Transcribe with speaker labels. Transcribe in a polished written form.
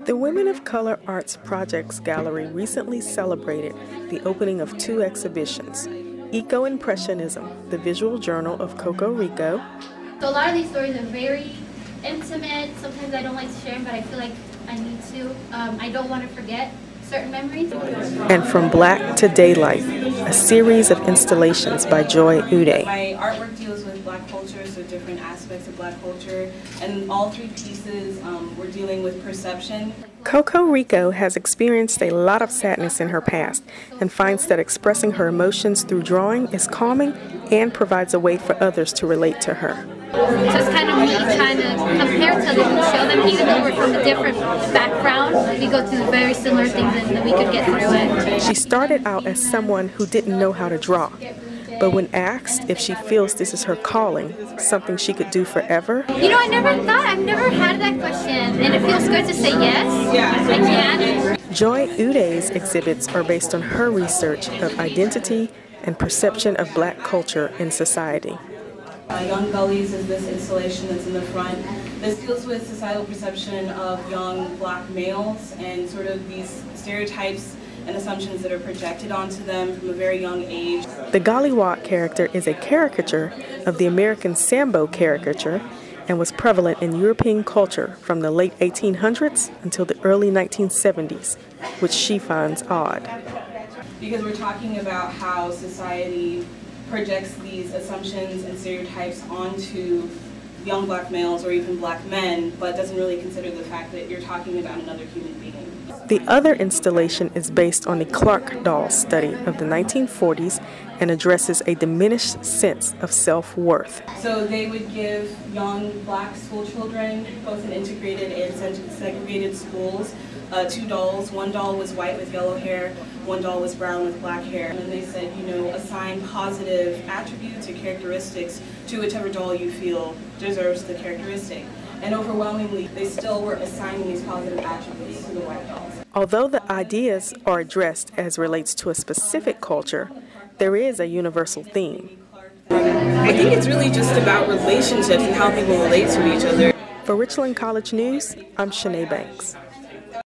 Speaker 1: The Women of Color Arts Projects Gallery recently celebrated the opening of 2 exhibitions, Eco-Impressionism, the visual journal of Coco Rico.
Speaker 2: So a lot of these stories are very intimate. Sometimes I don't like to share them, but I feel like I need to. I don't want to forget certain memories.
Speaker 1: And From Black to Daylight, a series of installations by Joy Ude.
Speaker 3: My artwork deals with Black culture, so different aspects of Black culture, and all 3 pieces we're dealing with perception.
Speaker 1: Coco Rico has experienced a lot of sadness in her past and finds that expressing her emotions through drawing is calming and provides a way for others to relate to her.
Speaker 2: Just kind of me trying to compare to them and show them, even though we're from a different background, we go through very similar things and we could get through it.
Speaker 1: She started out as someone who didn't know how to draw, but when asked if she feels this is her calling, something she could do forever.
Speaker 2: You know, I've never had that question, and it feels good to say yes, I can.
Speaker 1: Joy Ude's exhibits are based on her research of identity and perception of Black culture in society.
Speaker 3: Young Gullies is this installation that's in the front. This deals with societal perception of young Black males and sort of these stereotypes and assumptions that are projected onto them from a very young age.
Speaker 1: The Gollywog character is a caricature of the American Sambo caricature and was prevalent in European culture from the late 1800s until the early 1970s, which she finds odd.
Speaker 3: Because we're talking about how society projects these assumptions and stereotypes onto young Black males or even Black men, but doesn't really consider the fact that you're talking about another human being.
Speaker 1: The other installation is based on the Clark doll study of the 1940s and addresses a diminished sense of self-worth.
Speaker 3: So they would give young Black school children, both in integrated and segregated schools, 2 dolls. One doll was white with yellow hair, one doll was brown with black hair. And then they said, you know, assign positive attributes or characteristics to whichever doll you feel deserves the characteristic. And overwhelmingly, they still were assigning these positive attributes to the white dolls.
Speaker 1: Although the ideas are addressed as relates to a specific culture, there is a universal theme.
Speaker 3: I think it's really just about relationships and how people relate to each other.
Speaker 1: For Richland College News, I'm Shanae Banks.